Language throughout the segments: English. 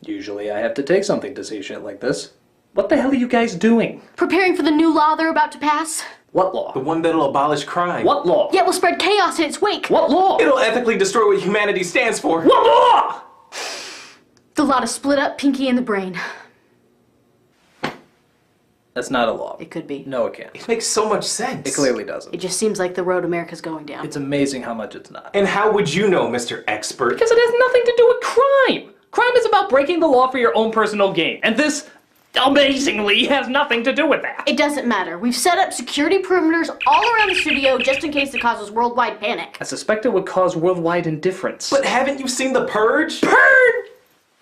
Usually I have to take something to see shit like this. What the hell are you guys doing? Preparing for the new law they're about to pass. What law? The one that'll abolish crime. What law? Yeah, it will spread chaos in its wake. What law? It'll ethically destroy what humanity stands for. What law? The law to split up Pinky and the Brain. That's not a law. It could be. No, it can't. It makes so much sense. It clearly doesn't. It just seems like the road America's going down. It's amazing how much it's not. And how would you know, Mr. Expert? Because it has nothing to do with crime! Crime is about breaking the law for your own personal gain, and this, amazingly, has nothing to do with that. It doesn't matter. We've set up security perimeters all around the studio just in case it causes worldwide panic. I suspect it would cause worldwide indifference. But haven't you seen The Purge? Purge!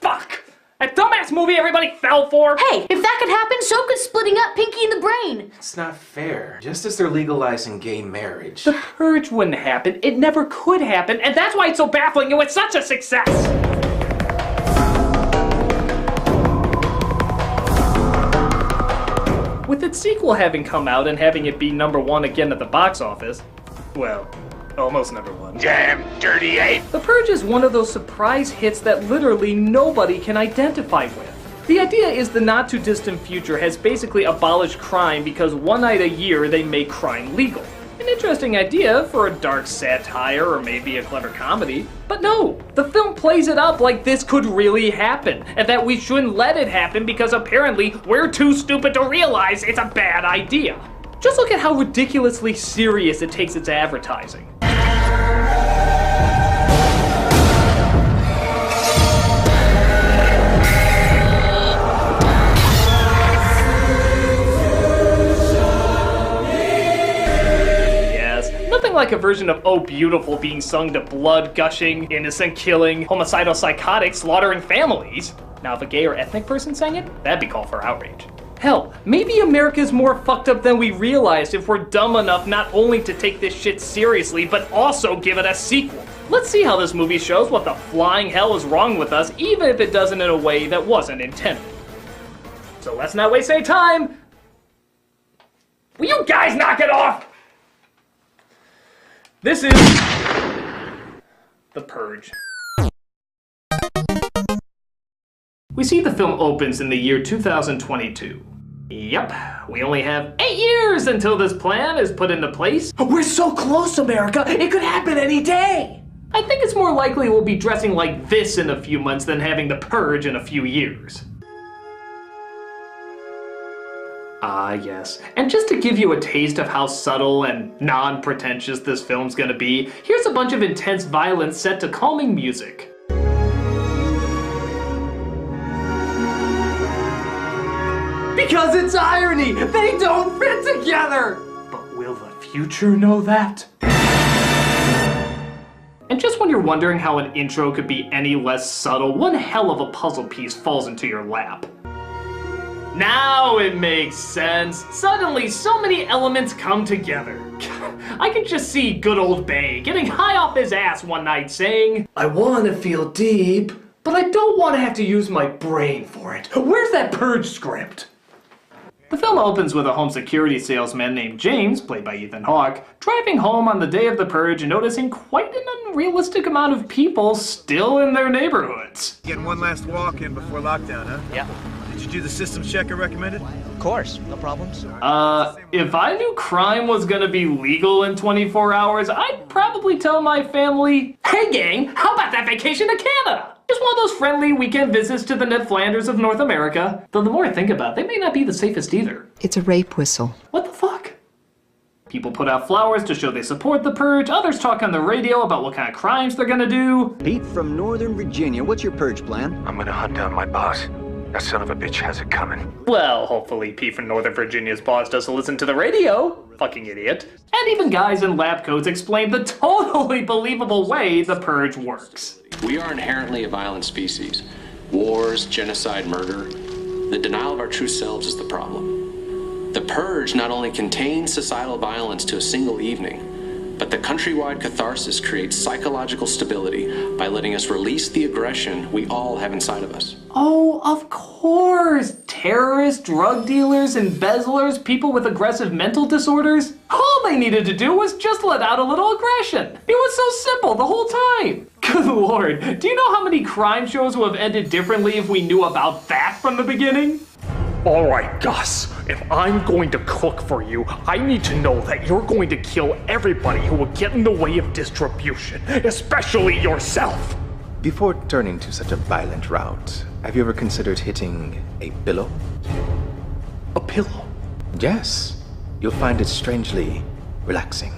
Fuck! That dumbass movie everybody fell for! Hey, if that could happen, so could splitting up Pinky and the Brain. It's not fair. Just as they're legalizing gay marriage. The Purge wouldn't happen, it never could happen, and that's why it's so baffling and it's such a success! With its sequel having come out and having it be #1 again at the box office, well, almost #1. Damn dirty ape! The Purge is one of those surprise hits that literally nobody can identify with. The idea is the not-too-distant future has basically abolished crime because one night a year they make crime legal. An interesting idea for a dark satire or maybe a clever comedy. But no, the film plays it up like this could really happen, and that we shouldn't let it happen because apparently we're too stupid to realize it's a bad idea. Just look at how ridiculously serious it takes its advertising. Like a version of Oh Beautiful being sung to blood gushing, innocent killing, homicidal psychotic slaughtering families. Now if a gay or ethnic person sang it, that'd be called for outrage. Hell, maybe America's more fucked up than we realized if we're dumb enough not only to take this shit seriously, but also give it a sequel. Let's see how this movie shows what the flying hell is wrong with us, even if it doesn't in a way that wasn't intended. So let's not waste any time. Will you guys knock it off? This is The Purge. We see the film opens in the year 2022. Yep, we only have 8 years until this plan is put into place. We're so close, America! It could happen any day! I think it's more likely we'll be dressing like this in a few months than having The Purge in a few years. Ah, yes. And just to give you a taste of how subtle and non-pretentious this film's gonna be, here's a bunch of intense violence set to calming music. Because it's irony! They don't fit together! But will the future know that? And just when you're wondering how an intro could be any less subtle, one hell of a puzzle piece falls into your lap. Now it makes sense. Suddenly, so many elements come together. I can just see good old Bay getting high off his ass one night saying, I want to feel deep, but I don't want to have to use my brain for it. Where's that Purge script? The film opens with a home security salesman named James, played by Ethan Hawke, driving home on the day of the Purge and noticing quite an unrealistic amount of people still in their neighborhoods. Getting one last walk-in before lockdown, huh? Yeah. Did you do the systems check I recommended? Of course, no problems. If I knew crime was gonna be legal in 24 hours, I'd probably tell my family, hey gang, how about that vacation to Canada? Just one of those friendly weekend visits to the Ned Flanders of North America. Though the more I think about it, they may not be the safest either. It's a rape whistle. What the fuck? People put out flowers to show they support the Purge, others talk on the radio about what kind of crimes they're gonna do. Pete from Northern Virginia, what's your Purge plan? I'm gonna hunt down my boss. That son of a bitch has it coming. Well, hopefully Pete from Northern Virginia's boss doesn't listen to the radio. Fucking idiot. And even guys in lab coats explain the totally believable way the Purge works. We are inherently a violent species. Wars, genocide, murder. The denial of our true selves is the problem. The Purge not only contains societal violence to a single evening, but the countrywide catharsis creates psychological stability by letting us release the aggression we all have inside of us. Oh, of course! Terrorists, drug dealers, embezzlers, people with aggressive mental disorders. All they needed to do was just let out a little aggression. It was so simple the whole time. Good lord, do you know how many crime shows would have ended differently if we knew about that from the beginning? Alright, Gus, if I'm going to cook for you, I need to know that you're going to kill everybody who will get in the way of distribution, especially yourself. Before turning to such a violent route, have you ever considered hitting a pillow? A pillow? Yes. You'll find it strangely relaxing.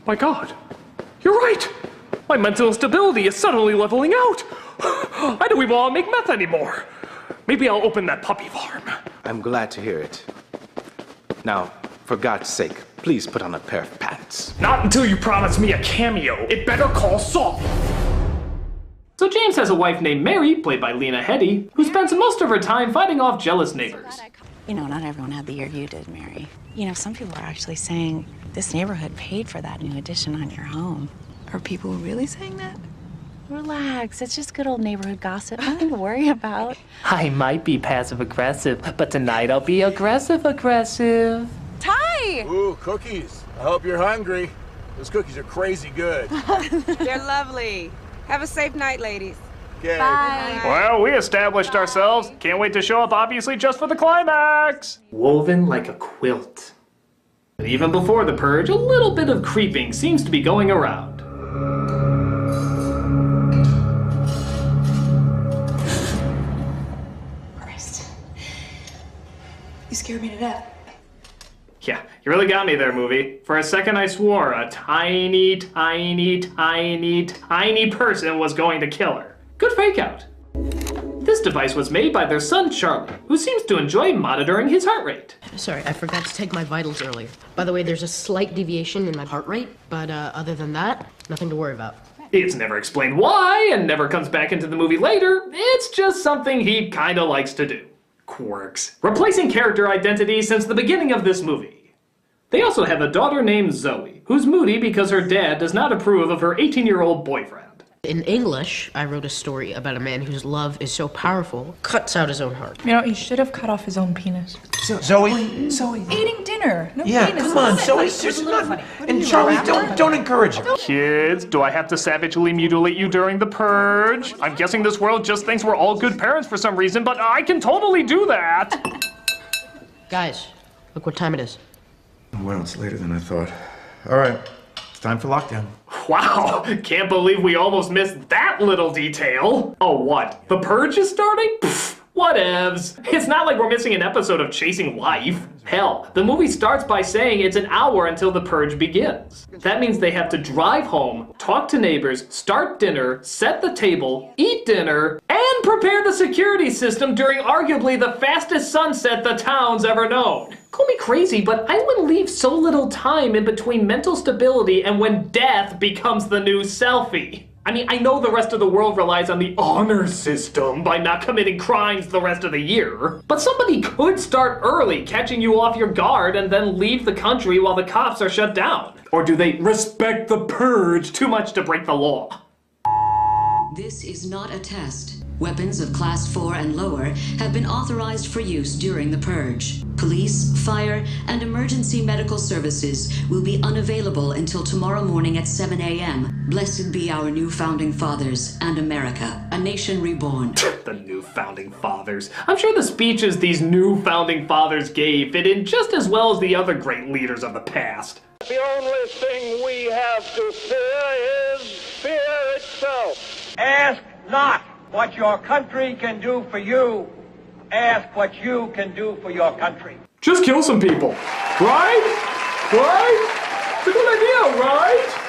My God, you're right. My mental instability is suddenly leveling out. I don't even want to make meth anymore. Maybe I'll open that puppy farm. I'm glad to hear it. Now, for God's sake, please put on a pair of pants. Not until you promise me a cameo. It better call Saul. So James has a wife named Mary, played by Lena Headey, who spends most of her time fighting off jealous neighbors. You know, not everyone had the year you did, Mary. You know, some people are actually saying this neighborhood paid for that new addition on your home. Are people really saying that? Relax, it's just good old neighborhood gossip. Nothing to worry about. I might be passive-aggressive, but tonight I'll be aggressive-aggressive. Ty! Ooh, cookies. I hope you're hungry. Those cookies are crazy good. They're lovely. Have a safe night, ladies. Okay. Bye. Well, we established ourselves. Can't wait to show up, obviously, just for the climax. Woven like a quilt. But even before the purge, a little bit of creeping seems to be going around. Christ. You scared me to death. Yeah, you really got me there, movie. For a second I swore a tiny, tiny, tiny, tiny person was going to kill her. Good fake out. This device was made by their son Charlie, who seems to enjoy monitoring his heart rate. Sorry, I forgot to take my vitals earlier. By the way, there's a slight deviation in my heart rate, but other than that, nothing to worry about. It's never explained why, and never comes back into the movie later. It's just something he kinda likes to do. Quirks. Replacing character identity since the beginning of this movie. They also have a daughter named Zoe, who's moody because her dad does not approve of her 18-year-old boyfriend. In English, I wrote a story about a man whose love is so powerful, cuts out his own heart. You know, he should have cut off his own penis. Zoe? Eating dinner. No Yeah, penis. come on, Zoe. It's a little funny. And Charlie, don't encourage him. Kids, do I have to savagely mutilate you during the purge? I'm guessing this world just thinks we're all good parents for some reason, but I can totally do that. Guys, look what time it is. Well, it's later than I thought. All right, it's time for lockdown. Wow, can't believe we almost missed that little detail. Oh, what? The purge is starting? Pfft, whatevs. It's not like we're missing an episode of Chasing Life. Hell, the movie starts by saying it's an hour until the purge begins. That means they have to drive home, talk to neighbors, start dinner, set the table, eat dinner, and prepare the security system during arguably the fastest sunset the town's ever known. Call me crazy, but I wouldn't leave so little time in between mental stability and when death becomes the new selfie. I mean, I know the rest of the world relies on the honor system by not committing crimes the rest of the year, but somebody could start early, catching you off your guard, and then leave the country while the cops are shut down. Or do they respect the purge too much to break the law? This is not a test. Weapons of Class 4 and lower have been authorized for use during the purge. Police, fire, and emergency medical services will be unavailable until tomorrow morning at 7 a.m. Blessed be our new founding fathers and America, a nation reborn. The new founding fathers. I'm sure the speeches these new founding fathers gave fit in just as well as the other great leaders of the past. The only thing we have to fear is fear itself. Ask not what your country can do for you. Ask what you can do for your country. Just kill some people, right? Right? It's a good idea, right?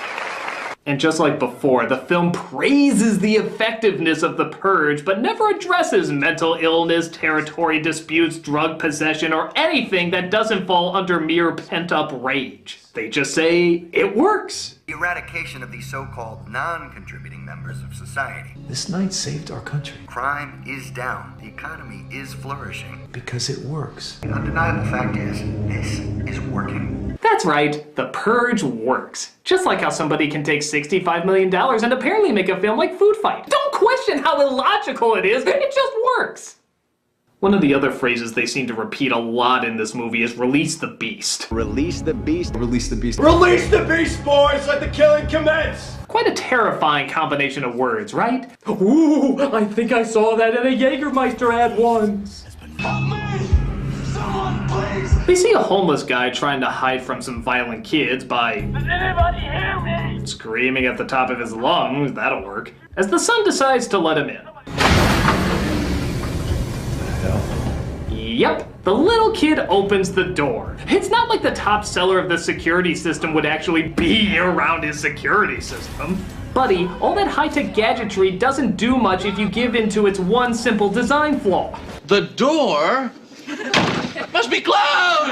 And just like before, the film praises the effectiveness of the purge, but never addresses mental illness, territory disputes, drug possession, or anything that doesn't fall under mere pent-up rage. They just say, it works. The eradication of these so-called non-contributing members of society. This night saved our country. Crime is down. The economy is flourishing. Because it works. The undeniable fact is, this is working. That's right, the purge works. Just like how somebody can take $65 million and apparently make a film like Food Fight. Don't question how illogical it is, it just works. One of the other phrases they seem to repeat a lot in this movie is release the beast. Release the beast. Release the beast. Release the beast, boys! Let the killing commence! Quite a terrifying combination of words, right? Ooh, I think I saw that in a Jägermeister ad once. Someone, please! They see a homeless guy trying to hide from some violent kids by... Does anybody hear me? Screaming at the top of his lungs. That'll work. As the son decides to let him in. Yep, the little kid opens the door. It's not like the top seller of the security system would actually be around his security system. Buddy, all that high-tech gadgetry doesn't do much if you give in to its one simple design flaw. The door must be closed!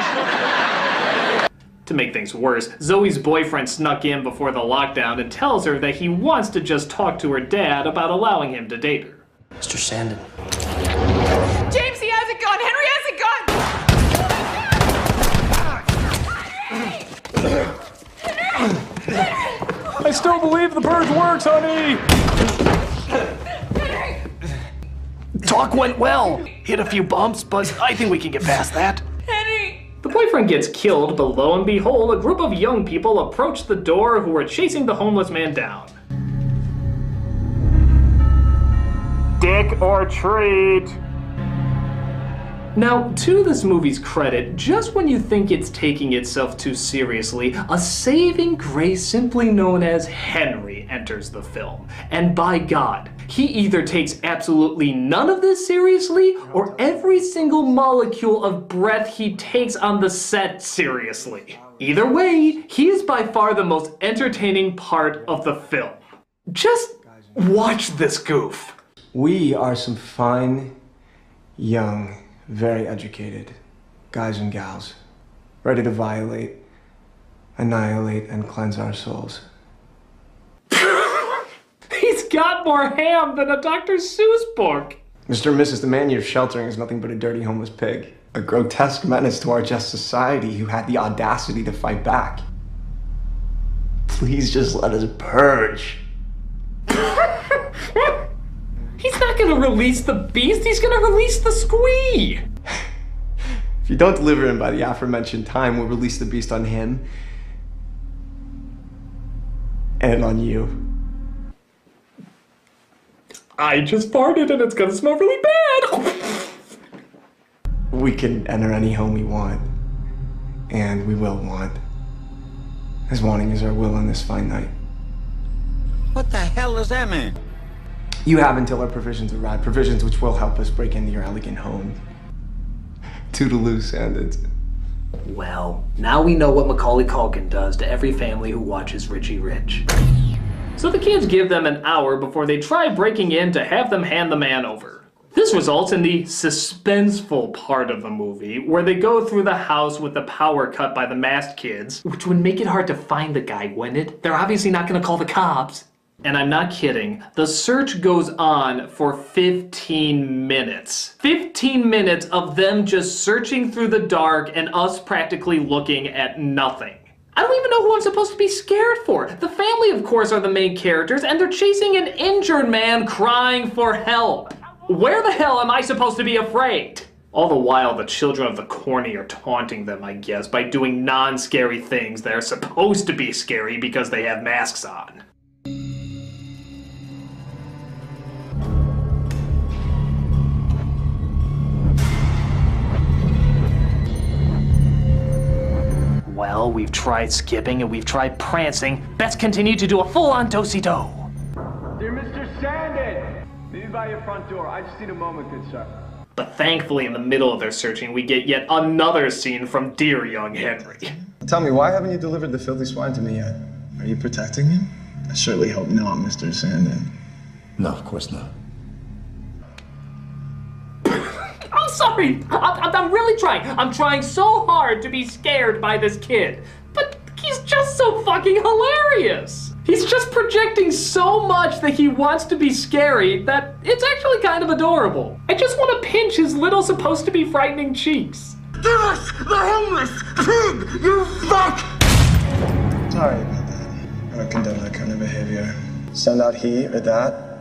To make things worse, Zoe's boyfriend snuck in before the lockdown and tells her that he wants to just talk to her dad about allowing him to date her. Mr. Sandin. James, he has a gun! Henry has a gun! I still believe the purge works, honey! Talk went well. Hit a few bumps, but I think we can get past that. Henry! The boyfriend gets killed, but lo and behold, a group of young people approach the door who are chasing the homeless man down. Dick or treat. Now, to this movie's credit, just when you think it's taking itself too seriously, a saving grace simply known as Henry enters the film. And by God, he either takes absolutely none of this seriously, or every single molecule of breath he takes on the set seriously. Either way, he is by far the most entertaining part of the film. Just watch this goof. We are some fine, young, very educated guys and gals, ready to violate, annihilate, and cleanse our souls. He's got more ham than a Dr. Seuss book. Mr. and Mrs. The man you're sheltering is nothing but a dirty homeless pig. A grotesque menace to our just society who had the audacity to fight back. Please just let us purge. He's not gonna release the beast, he's gonna release the squee! If you don't deliver him by the aforementioned time, we'll release the beast on him. And on you. I just farted and it's gonna smell really bad! We can enter any home we want. And we will want. As wanting is our will on this fine night. What the hell does that mean? You have until our provisions arrive, provisions which will help us break into your elegant home. Toodaloo, Sandins. Well, now we know what Macaulay Culkin does to every family who watches Richie Rich. So the kids give them an hour before they try breaking in to have them hand the man over. This results in the suspenseful part of the movie, where they go through the house with the power cut by the masked kids, which would make it hard to find the guy, wouldn't it? They're obviously not gonna call the cops. And I'm not kidding, the search goes on for 15 minutes. 15 minutes of them just searching through the dark and us practically looking at nothing. I don't even know who I'm supposed to be scared for. The family, of course, are the main characters, and they're chasing an injured man crying for help. Where the hell am I supposed to be afraid? All the while, the children of the corny are taunting them, I guess, by doing non-scary things that are supposed to be scary because they have masks on. Well, we've tried skipping and we've tried prancing. Let's continue to do a full-on do-si-do. Dear Mr. Sandin, meet me by your front door. I just need a moment, good sir. But thankfully, in the middle of their searching, we get yet another scene from dear young Henry. Tell me, why haven't you delivered the filthy swine to me yet? Are you protecting him? I surely hope not, Mr. Sandin. No, of course not. I'm sorry. I'm really trying. I'm trying so hard to be scared by this kid. But he's just so fucking hilarious. He's just projecting so much that he wants to be scary that it's actually kind of adorable. I just want to pinch his little supposed to be frightening cheeks. Give us the homeless pig, you fuck! Sorry about that. I don't condone that kind of behavior. Send out he or that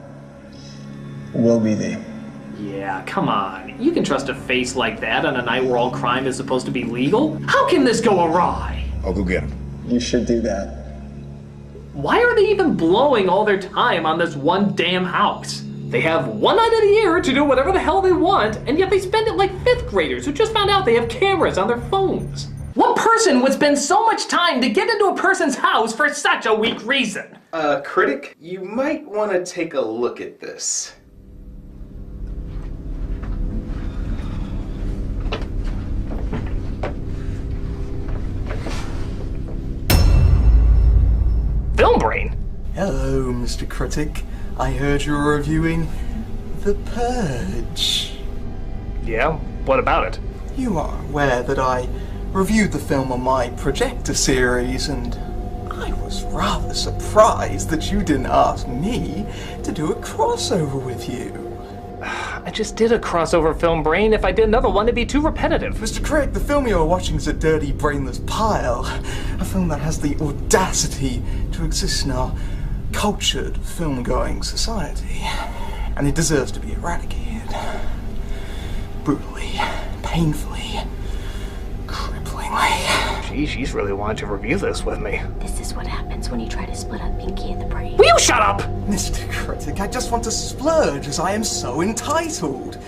will be thee. Yeah, come on. You can trust a face like that on a night where all crime is supposed to be legal? How can this go awry? I'll go get him. You should do that. Why are they even blowing all their time on this one damn house? They have one night of the year to do whatever the hell they want, and yet they spend it like 5th graders who just found out they have cameras on their phones. What person would spend so much time to get into a person's house for such a weak reason? Critic, you might want to take a look at this. Film brain? Hello, Mr. Critic. I heard you were reviewing The Purge. Yeah? What about it? You are aware that I reviewed the film on my projector series, and I was rather surprised that you didn't ask me to do a crossover with you. I just did a crossover film, Brain. If I did another one, it'd be too repetitive. Mr. Critic, the film you're watching is a dirty, brainless pile. A film that has the audacity to exist in our cultured, film-going society. And it deserves to be eradicated. Brutally, painfully, cripplingly. Gee, she's really wanted to review this with me. This is what happens when you try to split up Pinky and the Brain. Will you shut up? Mr. Critic, I just want to splurge as I am so entitled.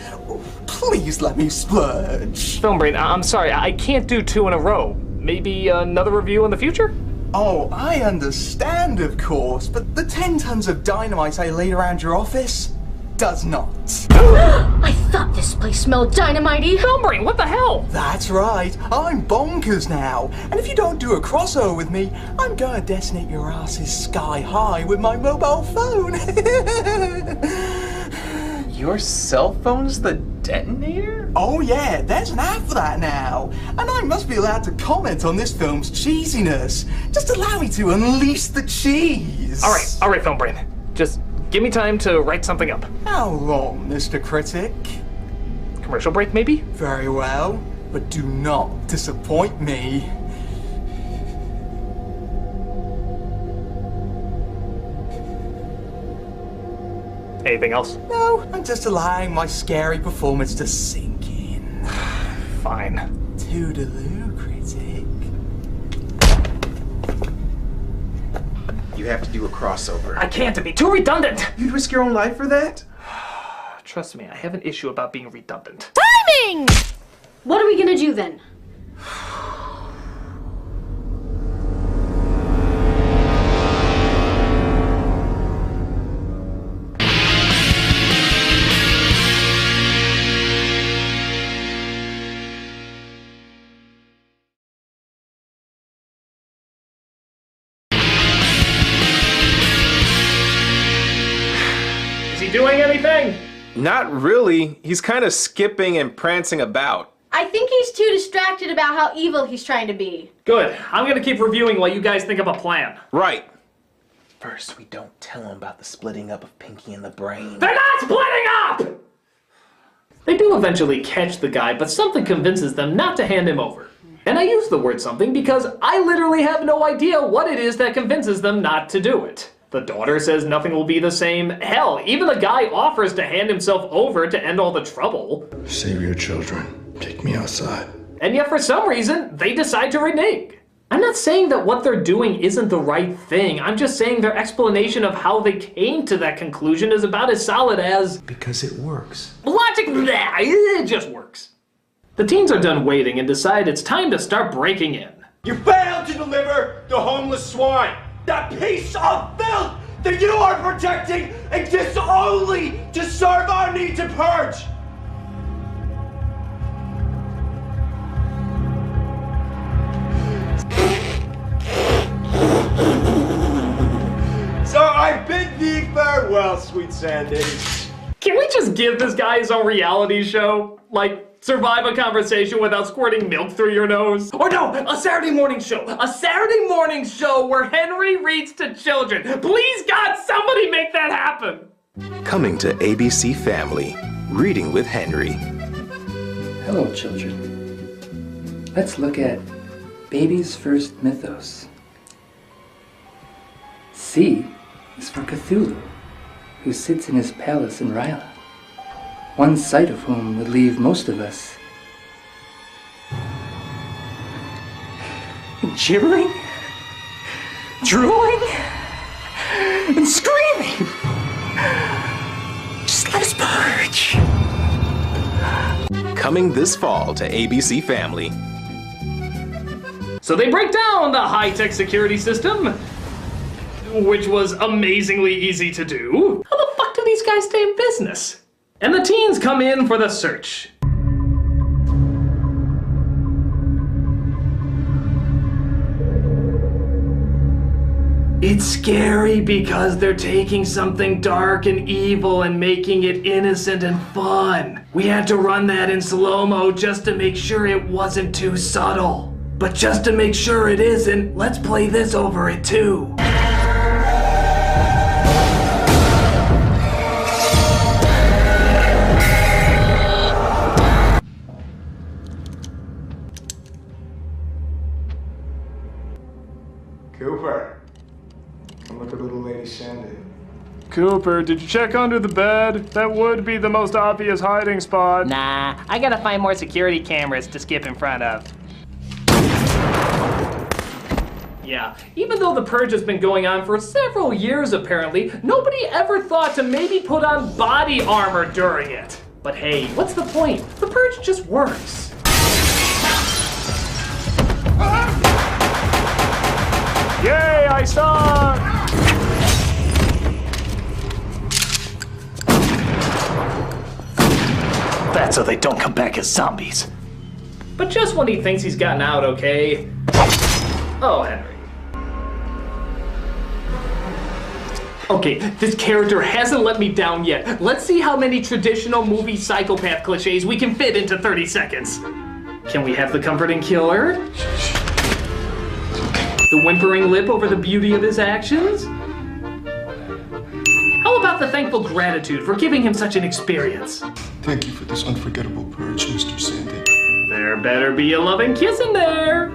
Please let me splurge. Film Brain, I'm sorry, I can't do 2 in a row. Maybe another review in the future? Oh, I understand, of course, but the 10 tons of dynamite I laid around your office does not. I thought this place smelled dynamite-y. Film Brain, what the hell? That's right, I'm bonkers now. And if you don't do a crossover with me, I'm gonna detonate your asses sky high with my mobile phone. Your cell phone's the detonator? Oh yeah, there's an app for that now. And I must be allowed to comment on this film's cheesiness. Just allow me to unleash the cheese. All right, Film Brain. Just give me time to write something up. How long, Mr. Critic? Commercial break, maybe? Very well, but do not disappoint me. Anything else? No, I'm just allowing my scary performance to sink in. Fine. Toodaloo, Critic. You have to do a crossover. I can't, it'd be too redundant. You'd risk your own life for that? Trust me, I have an issue about being redundant. Timing! What are we gonna do then? Doing anything? Not really. He's kind of skipping and prancing about. I think he's too distracted about how evil he's trying to be. Good. I'm gonna keep reviewing while you guys think of a plan. Right. First, we don't tell him about the splitting up of Pinky and the Brain. They're not splitting up! They do eventually catch the guy, but something convinces them not to hand him over. And I use the word something because I literally have no idea what it is that convinces them not to do it. The daughter says nothing will be the same. Hell, even the guy offers to hand himself over to end all the trouble. Save your children. Take me outside. And yet for some reason, they decide to renege. I'm not saying that what they're doing isn't the right thing. I'm just saying their explanation of how they came to that conclusion is about as solid as... Because it works. Logic, it just works. The teens are done waiting and decide it's time to start breaking in. You failed to deliver the homeless swine! That piece of filth that you are protecting exists only to serve our need to purge! So I bid thee farewell, sweet Sandy. Can we just give this guy his own reality show? Like, survive a conversation without squirting milk through your nose? Or no, a Saturday morning show. A Saturday morning show where Henry reads to children. Please, God, somebody make that happen. Coming to ABC Family, Reading with Henry. Hello, children. Let's look at baby's first mythos. C is for Cthulhu, who sits in his palace in Ryla. one sight of whom would leave most of us gibbering, drooling, and screaming. Just let us purge. Coming this fall to ABC Family. So they break down the high-tech security system, which was amazingly easy to do. How the fuck do these guys stay in business? And the teens come in for the search. It's scary because they're taking something dark and evil and making it innocent and fun. We had to run that in slow-mo just to make sure it wasn't too subtle. But just to make sure it isn't, let's play this over it too. Cooper, come look at little lady Sandy. Cooper, did you check under the bed? That would be the most obvious hiding spot. Nah, I gotta find more security cameras to skip in front of. Yeah, even though the Purge has been going on for several years apparently, nobody ever thought to maybe put on body armor during it. But hey, what's the point? The Purge just works. Yay, I saw! That's so they don't come back as zombies. But just when he thinks he's gotten out okay. Oh, Henry. Okay, this character hasn't let me down yet. Let's see how many traditional movie psychopath cliches we can fit into 30 seconds. Can we have the comforting killer? The whimpering lip over the beauty of his actions? How about the thankful gratitude for giving him such an experience? Thank you for this unforgettable purge, Mr. Sandy. There better be a loving kiss in there.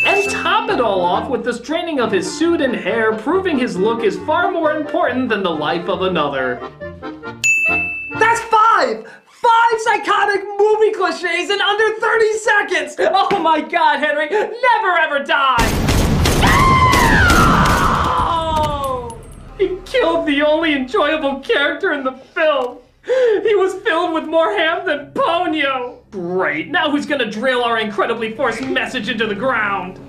And top it all off with the straightening of his suit and hair, proving his look is far more important than the life of another. That's 5! 5 psychotic movie cliches in under 30 seconds! Oh my god, Henry, never ever die! No! He killed the only enjoyable character in the film. He was filled with more ham than Ponyo. Great, now who's gonna drill our incredibly forced message into the ground?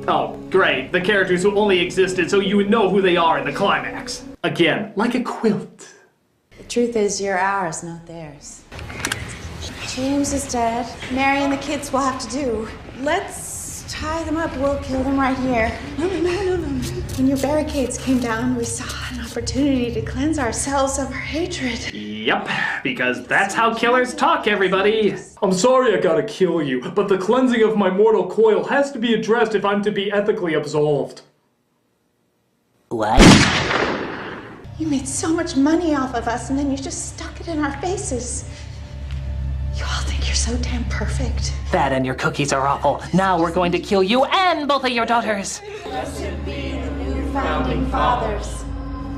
Oh, great, the characters who only existed so you would know who they are in the climax. Again, like a quilt. The truth is, you're ours, not theirs. James is dead. Mary and the kids will have to do. Let's tie them up. We'll kill them right here. No. When your barricades came down, we saw an opportunity to cleanse ourselves of our hatred. Yep, because that's how killers talk, everybody. I'm sorry I gotta kill you, but the cleansing of my mortal coil has to be addressed if I'm to be ethically absolved. What? You made so much money off of us, and then you just stuck it in our faces. You all think you're so damn perfect. That and your cookies are awful. Now we're going to kill you and both of your daughters. Blessed be the new founding fathers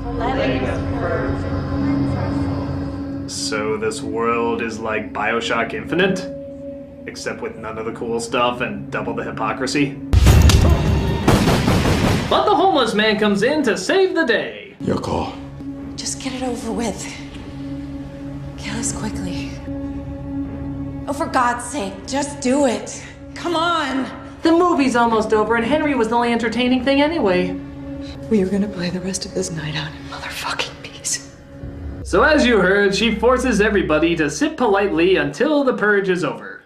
for letting us purge and cleanse ourselves. So this world is like BioShock Infinite? Except with none of the cool stuff and double the hypocrisy? But the homeless man comes in to save the day. Your call. Just get it over with. Kill us quickly. Oh, for God's sake, just do it. Come on. The movie's almost over and Henry was the only entertaining thing anyway. We are gonna play the rest of this night out in motherfucking peace. So as you heard, she forces everybody to sit politely until the purge is over.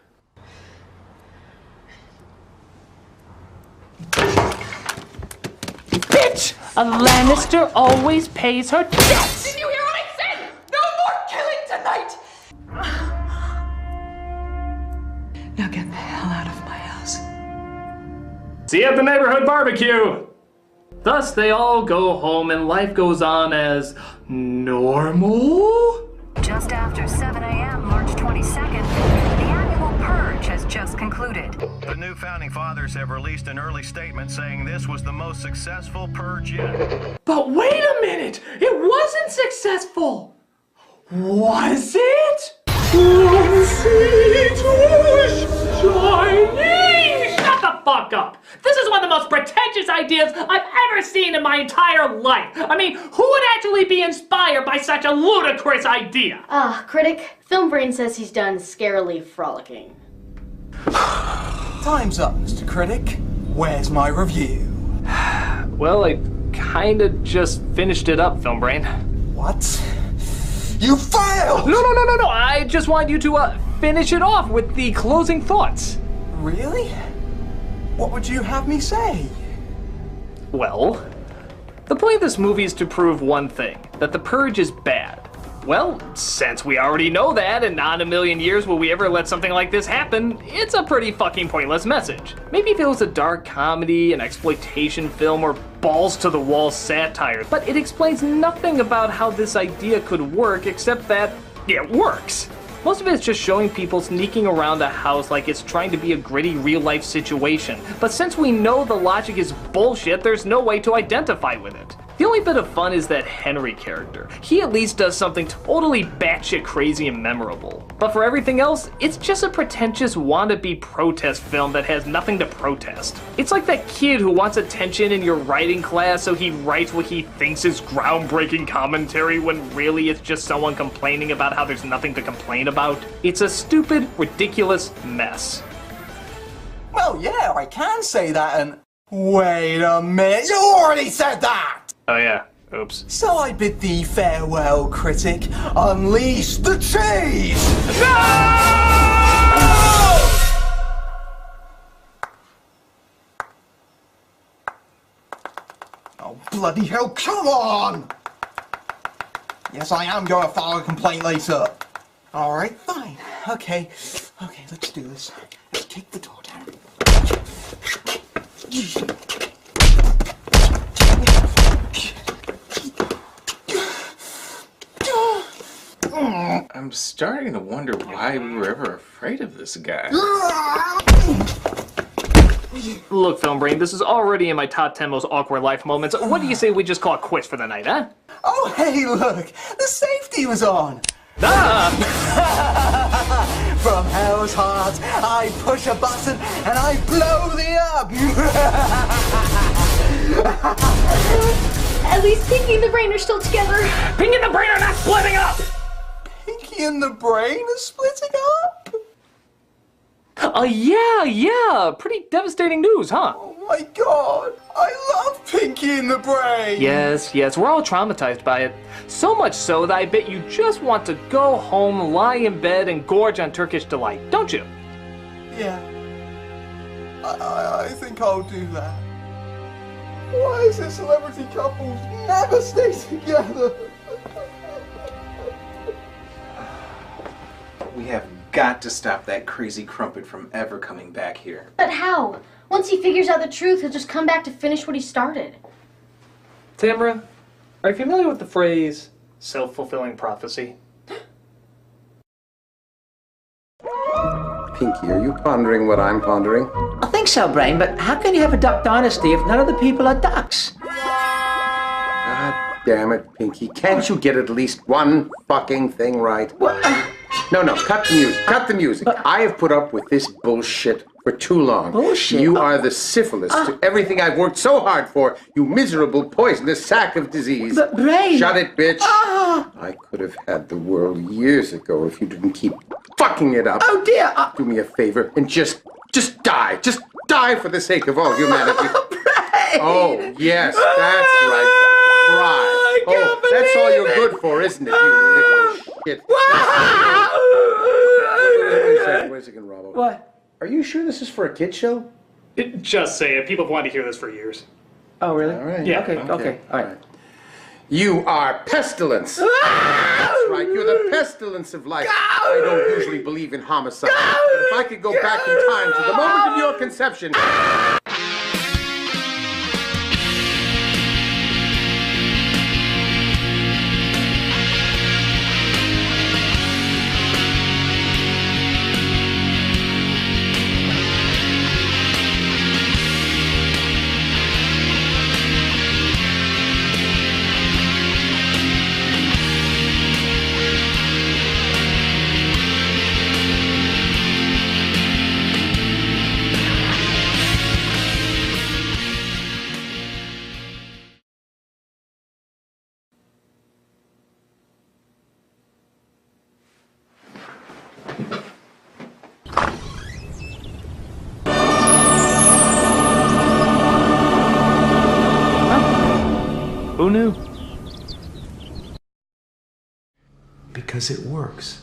Bitch! A Lannister always pays her debts! Did you hear what I said? No more killing tonight! Now get the hell out of my house. See you at the neighborhood barbecue! Thus, they all go home and life goes on as normal? Just after 7 a.m., March 22nd, the annual Purge has just concluded. The new Founding Fathers have released an early statement saying this was the most successful purge yet. But wait a minute! It wasn't successful! Was it? Was it Chinese? Shut the fuck up! This is one of the most pretentious ideas I've ever seen in my entire life. I mean, who would actually be inspired by such a ludicrous idea? Critic, Film Brain says he's done scarily frolicking. Time's up, Mr. Critic. Where's my review? Well, I kinda just finished it up, Film Brain. What? You failed! No. I just wanted you to finish it off with the closing thoughts. Really? What would you have me say? Well, the point of this movie is to prove one thing, that the Purge is bad. Well, since we already know that, and not in a million years will we ever let something like this happen, it's a pretty fucking pointless message. Maybe if it was a dark comedy, an exploitation film, or balls-to-the-wall satire, but it explains nothing about how this idea could work except that it works. Most of it is just showing people sneaking around a house like it's trying to be a gritty real-life situation, but since we know the logic is bullshit, there's no way to identify with it. The only bit of fun is that Henry character. He at least does something totally batshit crazy and memorable. But for everything else, it's just a pretentious wannabe protest film that has nothing to protest. It's like that kid who wants attention in your writing class, so he writes what he thinks is groundbreaking commentary when really it's just someone complaining about how there's nothing to complain about. It's a stupid, ridiculous mess. Well, yeah, I can say that and... Wait a minute, you already said that! Oh yeah, oops. So I bid thee farewell, Critic. Unleash the cheese! No! Oh, bloody hell, come on! Yes, I am going to file a complaint later. Alright, fine. Okay, let's do this. Let's kick the door down. I'm starting to wonder why we were ever afraid of this guy. Look, Film Brain, this is already in my top 10 most awkward life moments. What do you say we just call it quits for the night, huh? Oh, hey, look! The safety was on! From hell's heart, I push a button and I blow thee up! At least Pinky and the Brain are still together. Pinky and the Brain are not splitting up! Pinky and the Brain are splitting up? Yeah. Pretty devastating news, huh? Oh my god, I love Pinky and the Brain! Yes, we're all traumatized by it. So much so that I bet you just want to go home, lie in bed, and gorge on Turkish delight, don't you? Yeah. I think I'll do that. Why is it celebrity couples never stay together? We have got to stop that crazy crumpet from ever coming back here. But how? Once he figures out the truth, he'll just come back to finish what he started. Tamara, are you familiar with the phrase self-fulfilling prophecy? Pinky, are you pondering what I'm pondering? I think so, Brain, but how can you have a duck dynasty if none of the people are ducks? God damn it, Pinky. Can't you get at least one fucking thing right? No, cut the music. Cut the music. I have put up with this bullshit for too long. Bullshit? You are the syphilis to everything I've worked so hard for, you miserable, poisonous sack of disease. But, Brain... Shut it, bitch. I could have had the world years ago if you didn't keep fucking it up. Oh, dear. Do me a favor and just die. Just die for the sake of all humanity. Brain! Oh, yes, that's right. Cry. Oh, that's all you're good for, isn't it, you little shit? Wait a second, Robbo. What? Are you sure this is for a kid show? Just say it. People have wanted to hear this for years. Oh, really? All right. Yeah. Okay. All right. You are pestilence. That's right. You're the pestilence of life. I don't usually believe in homicide. But if I could go back in time to the moment of your conception... Who knew? Because it works.